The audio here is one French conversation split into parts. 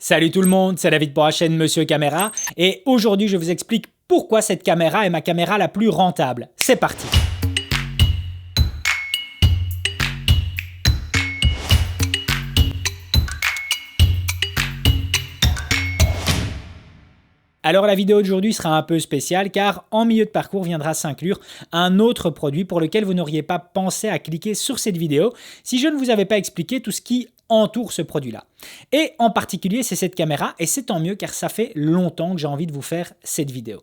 Salut tout le monde, c'est David pour la chaîne Monsieur Caméra et aujourd'hui je vous explique pourquoi cette caméra est ma caméra la plus rentable. C'est parti! Alors la vidéo d'aujourd'hui sera un peu spéciale car en milieu de parcours viendra s'inclure un autre produit pour lequel vous n'auriez pas pensé à cliquer sur cette vidéo si je ne vous avais pas expliqué tout ce qui entoure ce produit-là. Et en particulier c'est cette caméra et c'est tant mieux car ça fait longtemps que j'ai envie de vous faire cette vidéo.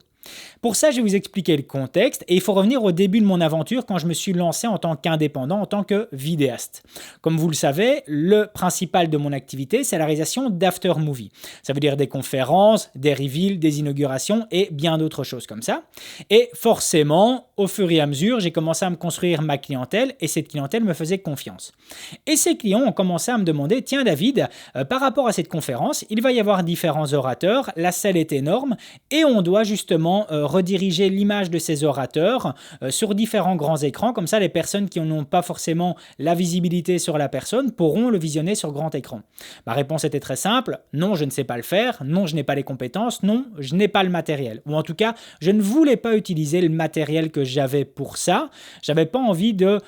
Pour ça, je vais vous expliquer le contexte et il faut revenir au début de mon aventure quand je me suis lancé en tant qu'indépendant, en tant que vidéaste. Comme vous le savez, le principal de mon activité, c'est la réalisation d'after movie. Ça veut dire des conférences, des reveals, des inaugurations et bien d'autres choses comme ça. Et forcément, au fur et à mesure, j'ai commencé à me construire ma clientèle et cette clientèle me faisait confiance. Et ces clients ont commencé à me demander, tiens David, par rapport à cette conférence, il va y avoir différents orateurs, la salle est énorme et on doit justement rediriger l'image de ces orateurs sur différents grands écrans. Comme ça, les personnes qui n'ont pas forcément la visibilité sur la personne pourront le visionner sur grand écran. Ma réponse était très simple. Non, je ne sais pas le faire. Non, je n'ai pas les compétences. Non, je n'ai pas le matériel. Ou en tout cas, je ne voulais pas utiliser le matériel que j'avais pour ça. J'avais pas envie de,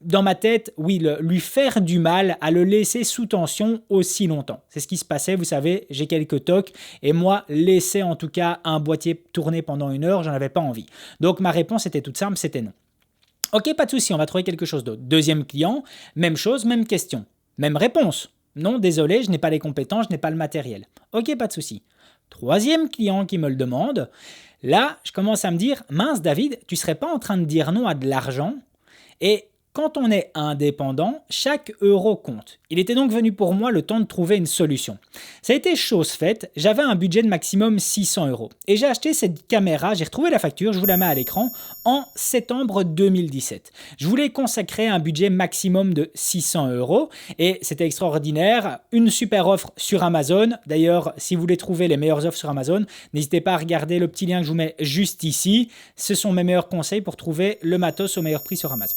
dans ma tête, lui faire du mal, à le laisser sous tension aussi longtemps. C'est ce qui se passait. Vous savez, j'ai quelques tocs et moi, laisser en tout cas un boîtier tourner pendant une heure, j'en avais pas envie. Donc ma réponse était toute simple, c'était non. Ok, pas de souci, on va trouver quelque chose d'autre. Deuxième client, même chose, même question, même réponse. Non, désolé, je n'ai pas les compétences, je n'ai pas le matériel. Ok, pas de souci. Troisième client qui me le demande. Là, je commence à me dire, mince David, tu serais pas en train de dire non à de l'argent? Et quand on est indépendant, chaque euro compte. Il était donc venu pour moi le temps de trouver une solution. Ça a été chose faite, j'avais un budget de maximum 600 euros. Et j'ai acheté cette caméra, j'ai retrouvé la facture, je vous la mets à l'écran, en septembre 2017. Je voulais consacrer un budget maximum de 600 euros et c'était extraordinaire. Une super offre sur Amazon. D'ailleurs, si vous voulez trouver les meilleures offres sur Amazon, n'hésitez pas à regarder le petit lien que je vous mets juste ici. Ce sont mes meilleurs conseils pour trouver le matos au meilleur prix sur Amazon.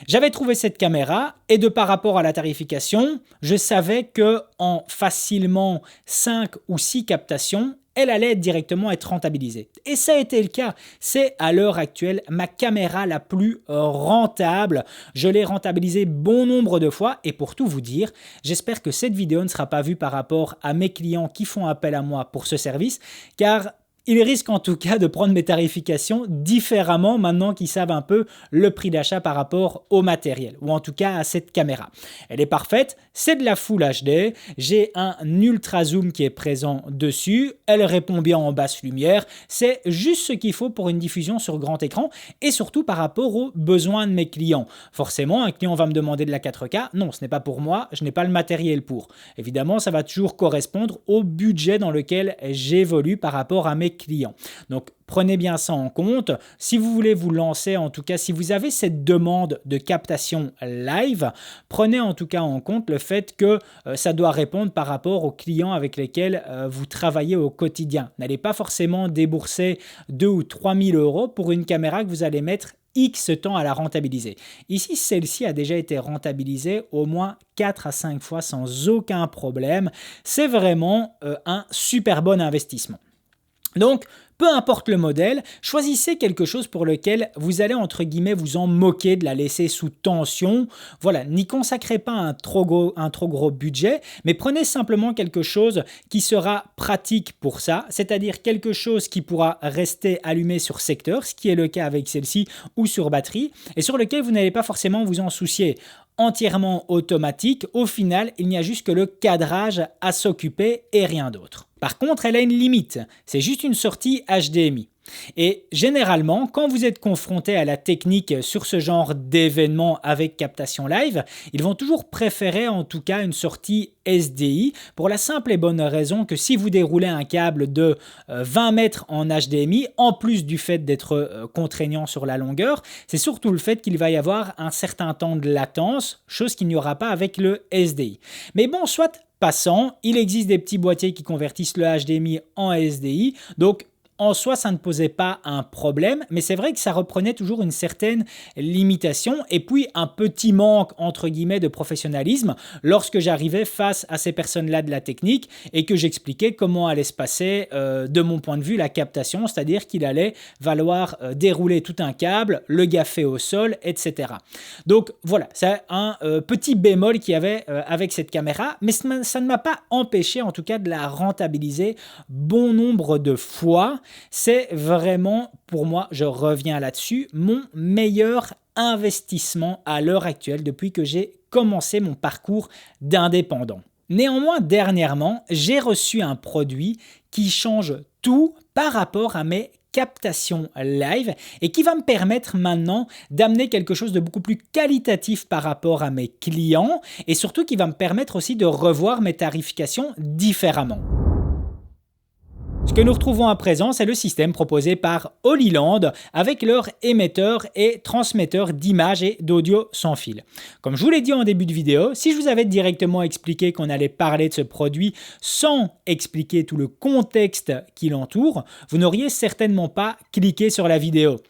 J'avais trouvé cette caméra et de par rapport à la tarification, je savais que en facilement 5 ou 6 captations, elle allait directement être rentabilisée. Et ça a été le cas. C'est à l'heure actuelle ma caméra la plus rentable. Je l'ai rentabilisée bon nombre de fois et pour tout vous dire, j'espère que cette vidéo ne sera pas vue par rapport à mes clients qui font appel à moi pour ce service car ils risquent en tout cas de prendre mes tarifications différemment maintenant qu'ils savent un peu le prix d'achat par rapport au matériel, ou en tout cas à cette caméra. Elle est parfaite, c'est de la Full HD, j'ai un ultra zoom qui est présent dessus, elle répond bien en basse lumière, c'est juste ce qu'il faut pour une diffusion sur grand écran et surtout par rapport aux besoins de mes clients. Forcément, un client va me demander de la 4K, non, ce n'est pas pour moi, je n'ai pas le matériel pour. Évidemment, ça va toujours correspondre au budget dans lequel j'évolue par rapport à mes clients. Donc, prenez bien ça en compte. Si vous voulez vous lancer, en tout cas, si vous avez cette demande de captation live, prenez en tout cas en compte le fait que ça doit répondre par rapport aux clients avec lesquels vous travaillez au quotidien. N'allez pas forcément débourser 2 ou 3 000 euros pour une caméra que vous allez mettre X temps à la rentabiliser. Ici, celle-ci a déjà été rentabilisée au moins 4 à 5 fois sans aucun problème. C'est vraiment un super bon investissement. Donc, peu importe le modèle, choisissez quelque chose pour lequel vous allez entre guillemets vous en moquer de la laisser sous tension. Voilà, n'y consacrez pas un trop gros budget, mais prenez simplement quelque chose qui sera pratique pour ça, c'est-à-dire quelque chose qui pourra rester allumé sur secteur, ce qui est le cas avec celle-ci, ou sur batterie, et sur lequel vous n'allez pas forcément vous en soucier. Entièrement automatique, au final, il n'y a juste que le cadrage à s'occuper et rien d'autre. Par contre, elle a une limite, c'est juste une sortie HDMI. Et généralement, quand vous êtes confronté à la technique sur ce genre d'événement avec captation live, ils vont toujours préférer en tout cas une sortie SDI pour la simple et bonne raison que si vous déroulez un câble de 20 mètres en HDMI, en plus du fait d'être contraignant sur la longueur, c'est surtout le fait qu'il va y avoir un certain temps de latence, chose qu'il n'y aura pas avec le SDI. Mais bon, soit passant, il existe des petits boîtiers qui convertissent le HDMI en SDI, donc en soi, ça ne posait pas un problème, mais c'est vrai que ça reprenait toujours une certaine limitation et puis un petit manque, entre guillemets, de professionnalisme lorsque j'arrivais face à ces personnes-là de la technique et que j'expliquais comment allait se passer, de mon point de vue, la captation, c'est-à-dire qu'il allait falloir dérouler tout un câble, le gaffer au sol, etc. Donc voilà, c'est un petit bémol qu'il y avait avec cette caméra, mais ça ne m'a pas empêché en tout cas de la rentabiliser bon nombre de fois. C'est vraiment, pour moi, je reviens là-dessus, mon meilleur investissement à l'heure actuelle depuis que j'ai commencé mon parcours d'indépendant. Néanmoins, dernièrement, j'ai reçu un produit qui change tout par rapport à mes captation live et qui va me permettre maintenant d'amener quelque chose de beaucoup plus qualitatif par rapport à mes clients et surtout qui va me permettre aussi de revoir mes tarifications différemment. Ce que nous retrouvons à présent, c'est le système proposé par Holyland avec leur émetteur et transmetteur d'images et d'audio sans fil. Comme je vous l'ai dit en début de vidéo, si je vous avais directement expliqué qu'on allait parler de ce produit sans expliquer tout le contexte qui l'entoure, vous n'auriez certainement pas cliqué sur la vidéo.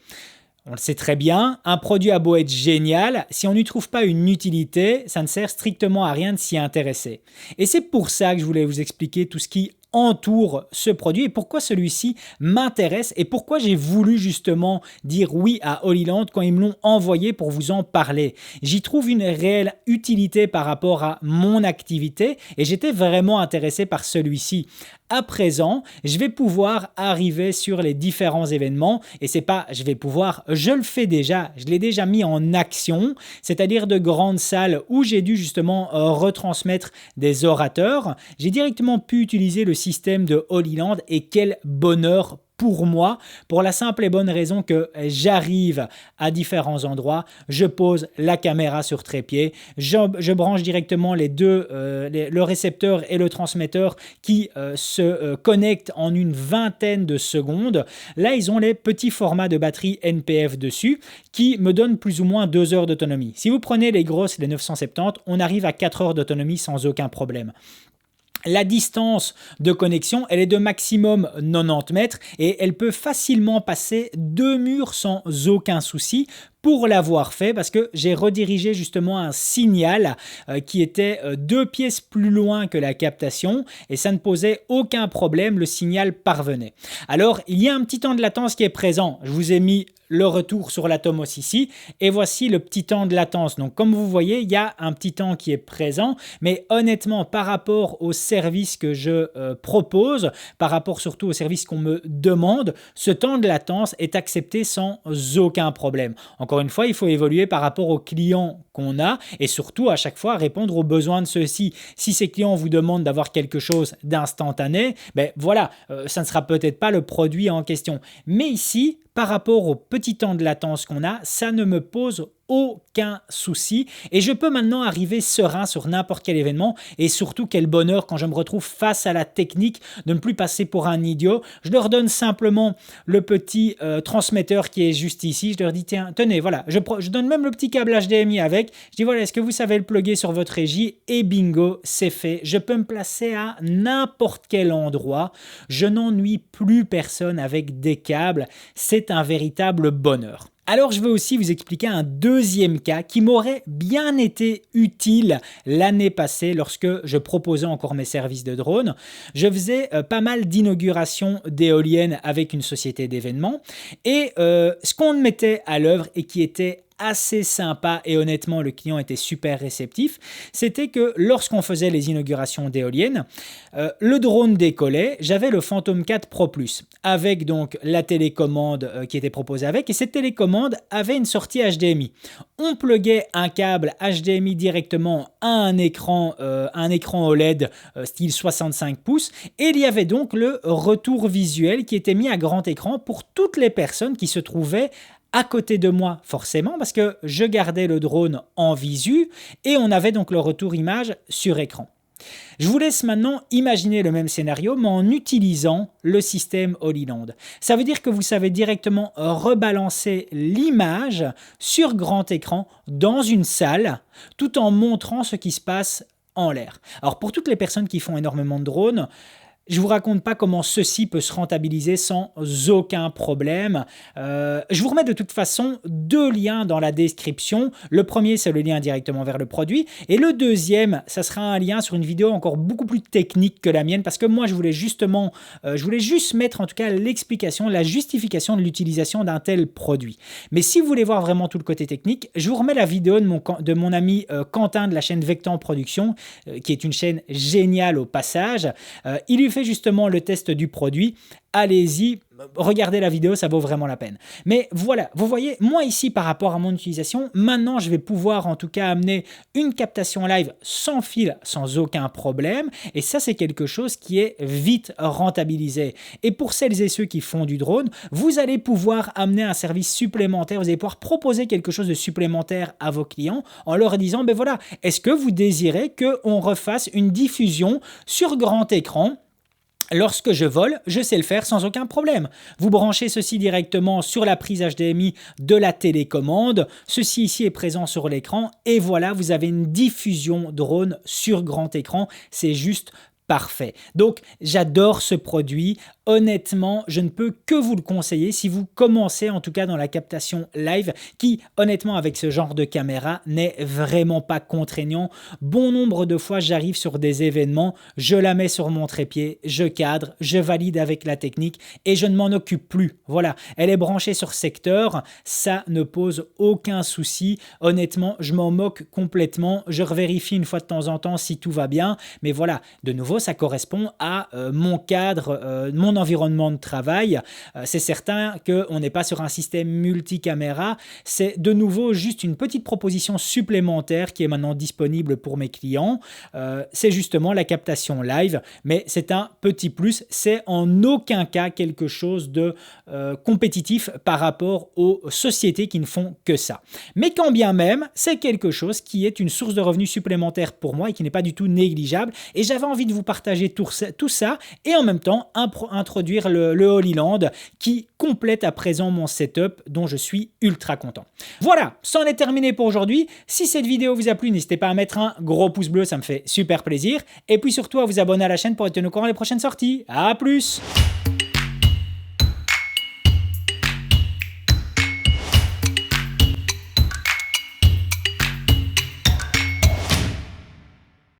On le sait très bien, un produit a beau être génial, si on n'y trouve pas une utilité, ça ne sert strictement à rien de s'y intéresser. Et c'est pour ça que je voulais vous expliquer tout ce qui entoure ce produit et pourquoi celui-ci m'intéresse et pourquoi j'ai voulu justement dire oui à Holyland quand ils me l'ont envoyé pour vous en parler. J'y trouve une réelle utilité par rapport à mon activité et j'étais vraiment intéressé par celui-ci. À présent, je vais pouvoir arriver sur les différents événements et c'est pas je vais pouvoir, je le fais déjà, je l'ai déjà mis en action, c'est-à-dire de grandes salles où j'ai dû justement retransmettre des orateurs. J'ai directement pu utiliser le système de Holyland et quel bonheur pour moi, pour la simple et bonne raison que j'arrive à différents endroits, je pose la caméra sur trépied, je branche directement les deux, le récepteur et le transmetteur qui se connectent en une vingtaine de secondes. Là, ils ont les petits formats de batterie NPF dessus qui me donnent plus ou moins 2 heures d'autonomie. Si vous prenez les grosses, les 970, on arrive à 4 heures d'autonomie sans aucun problème. La distance de connexion, elle est de maximum 90 mètres et elle peut facilement passer 2 murs sans aucun souci. Pour l'avoir fait, parce que j'ai redirigé justement un signal qui était 2 pièces plus loin que la captation et ça ne posait aucun problème, le signal parvenait. Alors, il y a un petit temps de latence qui est présent. Je vous ai mis le retour sur l'Atomos ici et voici le petit temps de latence. Donc, comme vous voyez, il y a un petit temps qui est présent, mais honnêtement, par rapport au service que je propose, par rapport surtout au service qu'on me demande, ce temps de latence est accepté sans aucun problème. Encore une fois, il faut évoluer par rapport aux clients qu'on a et surtout à chaque fois répondre aux besoins de ceux-ci. Si ces clients vous demandent d'avoir quelque chose d'instantané, ben voilà, ça ne sera peut-être pas le produit en question. Mais ici, par rapport au petit temps de latence qu'on a, ça ne me pose aucun souci et je peux maintenant arriver serein sur n'importe quel événement et surtout quel bonheur quand je me retrouve face à la technique de ne plus passer pour un idiot. Je leur donne simplement le petit transmetteur qui est juste ici, je leur dis tiens, tenez, voilà, je donne même le petit câble HDMI avec, je dis voilà, est-ce que vous savez le plugger sur votre régie et bingo, c'est fait. Je peux me placer à n'importe quel endroit, je n'ennuie plus personne avec des câbles, c'est un véritable bonheur. Alors, je vais aussi vous expliquer un deuxième cas qui m'aurait bien été utile l'année passée lorsque je proposais encore mes services de drone. Je faisais pas mal d'inaugurations d'éoliennes avec une société d'événements et ce qu'on mettait à l'œuvre et qui était assez sympa et honnêtement le client était super réceptif, c'était que lorsqu'on faisait les inaugurations d'éoliennes, le drone décollait, j'avais le Phantom 4 Pro Plus avec donc la télécommande qui était proposée avec et cette télécommande avait une sortie HDMI. On pluguait un câble HDMI directement à un écran OLED style 65 pouces et il y avait donc le retour visuel qui était mis à grand écran pour toutes les personnes qui se trouvaient à côté de moi forcément parce que je gardais le drone en visu et on avait donc le retour image sur écran. Je vous laisse maintenant imaginer le même scénario mais en utilisant le système Holyland. Ça veut dire que vous savez directement rebalancer l'image sur grand écran dans une salle tout en montrant ce qui se passe en l'air. Alors pour toutes les personnes qui font énormément de drones, Je vous raconte pas comment ceci peut se rentabiliser sans aucun problème. Je vous remets de toute façon 2 liens dans la description. Le premier, c'est le lien directement vers le produit. Et le deuxième, ça sera un lien sur une vidéo encore beaucoup plus technique que la mienne parce que moi, je voulais juste mettre en tout cas l'explication, la justification de l'utilisation d'un tel produit. Mais si vous voulez voir vraiment tout le côté technique, je vous remets la vidéo de mon ami Quentin de la chaîne Vectan Production, qui est une chaîne géniale au passage. Il lui fait justement le test du produit. Allez-y, regardez la vidéo, ça vaut vraiment la peine. Mais voilà, vous voyez, moi ici par rapport à mon utilisation, maintenant je vais pouvoir en tout cas amener une captation live sans fil, sans aucun problème. Et ça, c'est quelque chose qui est vite rentabilisé. Et pour celles et ceux qui font du drone, vous allez pouvoir amener un service supplémentaire, vous allez pouvoir proposer quelque chose de supplémentaire à vos clients en leur disant, ben voilà, est-ce que vous désirez qu'on refasse une diffusion sur grand écran ? Lorsque je vole, je sais le faire sans aucun problème. Vous branchez ceci directement sur la prise HDMI de la télécommande. Ceci ici est présent sur l'écran et voilà, vous avez une diffusion drone sur grand écran. C'est juste parfait. Donc, j'adore ce produit. Honnêtement, je ne peux que vous le conseiller si vous commencez en tout cas dans la captation live qui, honnêtement, avec ce genre de caméra, n'est vraiment pas contraignant. Bon nombre de fois, j'arrive sur des événements, je la mets sur mon trépied, je cadre, je valide avec la technique et je ne m'en occupe plus. Voilà, elle est branchée sur secteur, ça ne pose aucun souci. Honnêtement, je m'en moque complètement. Je revérifie une fois de temps en temps si tout va bien. Mais voilà, de nouveau, ça correspond à mon cadre, mon environnement de travail. C'est certain qu'on n'est pas sur un système multicaméra. C'est de nouveau juste une petite proposition supplémentaire qui est maintenant disponible pour mes clients. C'est justement la captation live, mais c'est un petit plus. C'est en aucun cas quelque chose de compétitif par rapport aux sociétés qui ne font que ça. Mais quand bien même, c'est quelque chose qui est une source de revenus supplémentaire pour moi et qui n'est pas du tout négligeable. Et j'avais envie de vous partager tout ça et en même temps introduire le Holy Land qui complète à présent mon setup dont je suis ultra content. Voilà, c'en est terminé pour aujourd'hui. Si cette vidéo vous a plu, n'hésitez pas à mettre un gros pouce bleu, ça me fait super plaisir. Et puis surtout à vous abonner à la chaîne pour être tenu au courant des prochaines sorties. À plus!